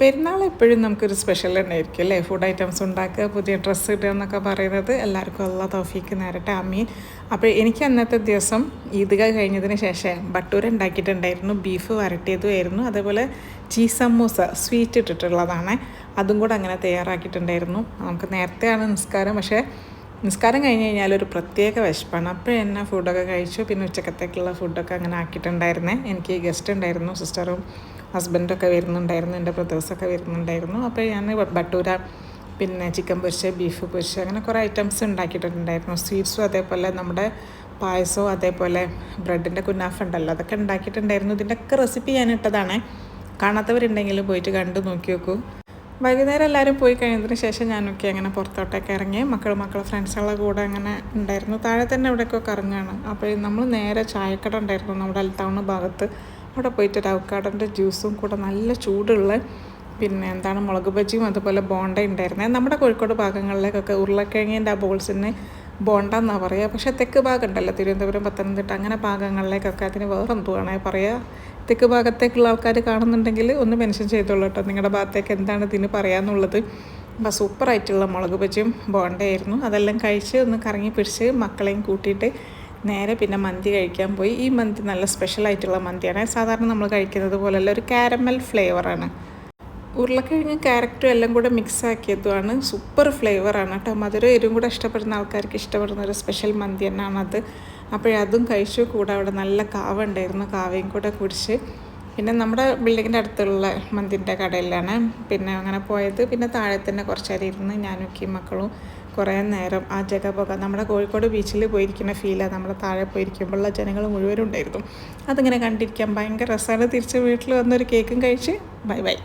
പെരുന്നാൾ എപ്പോഴും നമുക്കൊരു സ്പെഷ്യൽ തന്നെയായിരിക്കും അല്ലേ. ഫുഡ് ഐറ്റംസ് ഉണ്ടാക്കുക, പുതിയ ഡ്രസ്സ് ഇടുക എന്നൊക്കെ പറയുന്നത് എല്ലാവർക്കും അല്ലാ തൗഫീക്ക് നേരട്ടെ ആമീൻ. അപ്പോൾ എനിക്ക് അന്നത്തെ ദിവസം ഈദ്ഗാ കഴിഞ്ഞതിന് ശേഷം ബട്ടൂര ഉണ്ടാക്കിയിട്ടുണ്ടായിരുന്നു. ബീഫ് വരട്ടിയതുമായിരുന്നു. അതേപോലെ ചീസ് സമൂസ സ്വീറ്റ് ഇട്ടിട്ടുള്ളതാണ്. അതും കൂടെ അങ്ങനെ തയ്യാറാക്കിയിട്ടുണ്ടായിരുന്നു. നമുക്ക് നേരത്തെയാണ് നിസ്കാരം, പക്ഷേ നിസ്കാരം കഴിഞ്ഞ് കഴിഞ്ഞാൽ ഒരു പ്രത്യേക വിശപ്പാണ്. അപ്പോൾ എന്നെ ഫുഡൊക്കെ കഴിച്ചു. പിന്നെ ഉച്ചക്കത്തേക്കുള്ള ഫുഡൊക്കെ അങ്ങനെ ആക്കിയിട്ടുണ്ടായിരുന്നേ. എനിക്ക് ഗസ്റ്റ് ഉണ്ടായിരുന്നു, സിസ്റ്ററും ഹസ്ബൻഡൊക്കെ വരുന്നുണ്ടായിരുന്നു, എൻ്റെ ബ്രദേഴ്സൊക്കെ വരുന്നുണ്ടായിരുന്നു. അപ്പോൾ ഞാൻ ബട്ടൂര, പിന്നെ ചിക്കൻ പൊരിച്ച്, ബീഫ് പൊരിച്ച്, അങ്ങനെ കുറേ ഐറ്റംസ് ഉണ്ടാക്കിയിട്ടുണ്ടായിരുന്നു. സ്വീറ്റ്സും അതേപോലെ നമ്മുടെ പായസവും അതേപോലെ ബ്രെഡിൻ്റെ കുനാഫ ഉണ്ടല്ലോ, അതൊക്കെ ഉണ്ടാക്കിയിട്ടുണ്ടായിരുന്നു. ഇതിൻ്റെയൊക്കെ റെസിപ്പി ഞാൻ ഇട്ടതാണ്. കാണാത്തവരുണ്ടെങ്കിലും പോയിട്ട് കണ്ടു നോക്കി നോക്കൂ. വൈകുന്നേരം എല്ലാവരും പോയി കഴിഞ്ഞതിന് ശേഷം ഞാനൊക്കെ അങ്ങനെ പുറത്തോട്ടൊക്കെ ഇറങ്ങി മക്കളെ ഫ്രണ്ട്സുകളുടെ കൂടെ അങ്ങനെ ഉണ്ടായിരുന്നു. താഴെ തന്നെ ഇവിടെയൊക്കെ കറങ്ങുകയാണ്. അപ്പോൾ നമ്മൾ നേരെ ചായക്കട ഉണ്ടായിരുന്നു നമ്മുടെ അൽത്തൗൺ ഭാഗത്ത്. അവിടെ പോയിട്ട് ഒരു അവക്കാടൻ്റെ ജ്യൂസും കൂടെ നല്ല ചൂടുള്ള പിന്നെ മുളക് ബജിയും അതുപോലെ ബോണ്ട ഉണ്ടായിരുന്നത്. നമ്മുടെ കോഴിക്കോട് ഭാഗങ്ങളിലേക്കൊക്കെ ഉരുളക്കിഴങ്ങിൻ്റെ ആ ബോൾസിന് ബോണ്ട എന്നാണ് പറയുക. പക്ഷേ തെക്ക് ഭാഗം ഉണ്ടല്ലോ, തിരുവനന്തപുരം, പത്തനംതിട്ട അങ്ങനെ ഭാഗങ്ങളിലേക്കൊക്കെ അതിന് വേറെ എന്തുവാണ് പറയുക. തെക്ക് ഭാഗത്തേക്കുള്ള ആൾക്കാർ കാണുന്നുണ്ടെങ്കിൽ ഒന്ന് മെൻഷൻ ചെയ്തോളൂ കേട്ടോ, നിങ്ങളുടെ ഭാഗത്തേക്ക് എന്താണ് ഇതിന് പറയാമെന്നുള്ളത്. അപ്പോൾ സൂപ്പറായിട്ടുള്ള മുളക് ബജിയും ബോണ്ടയായിരുന്നു. അതെല്ലാം കഴിച്ച് ഒന്ന് കറങ്ങി പിടിച്ച് മക്കളെയും കൂട്ടിയിട്ട് നേരെ പിന്നെ മന്തി കഴിക്കാൻ പോയി. ഈ മന്തി നല്ല സ്പെഷ്യലായിട്ടുള്ള മന്തിയാണ്. സാധാരണ നമ്മൾ കഴിക്കുന്നത് പോലെയല്ല, ഒരു കാരമൽ ഫ്ലേവറാണ്. ഉരുളക്കിഴങ്ങും ക്യാരറ്റും എല്ലാം കൂടെ മിക്സ് ആക്കിയതുമാണ്. സൂപ്പർ ഫ്ലേവറാണ് കേട്ടോ. മധുരം എരിവും കൂടെ ഇഷ്ടപ്പെടുന്ന ആൾക്കാർക്ക് ഇഷ്ടപ്പെടുന്ന ഒരു സ്പെഷ്യൽ മന്തി തന്നെയാണത്. അപ്പോഴതും കഴിച്ചു. കൂടെ അവിടെ നല്ല കാവ ഉണ്ടായിരുന്നു, കാവയും കൂടെ കുടിച്ച് പിന്നെ നമ്മുടെ ബിൽഡിങ്ങിൻ്റെ അടുത്തുള്ള മന്തിൻ്റെ കടയിലാണ് പിന്നെ അങ്ങനെ പോയത്. പിന്നെ താഴെ തന്നെ കുറച്ചേരം ഇരുന്ന് ഞാനൊക്കെ മക്കളും കുറേ നേരം ആ ജഗപൊക നമ്മുടെ കോഴിക്കോട് ബീച്ചിൽ പോയിരിക്കുന്ന ഫീലാണ്. നമ്മൾ താഴെ പോയിരിക്കുമ്പോഴുള്ള ജനങ്ങൾ മുഴുവനും ഉണ്ടായിരുന്നു. അതിങ്ങനെ കണ്ടിരിക്കാൻ ഭയങ്കര രസമാണ്. തിരിച്ച് വീട്ടിൽ വന്നൊരു കേക്കും കഴിച്ച് ബൈ ബൈ.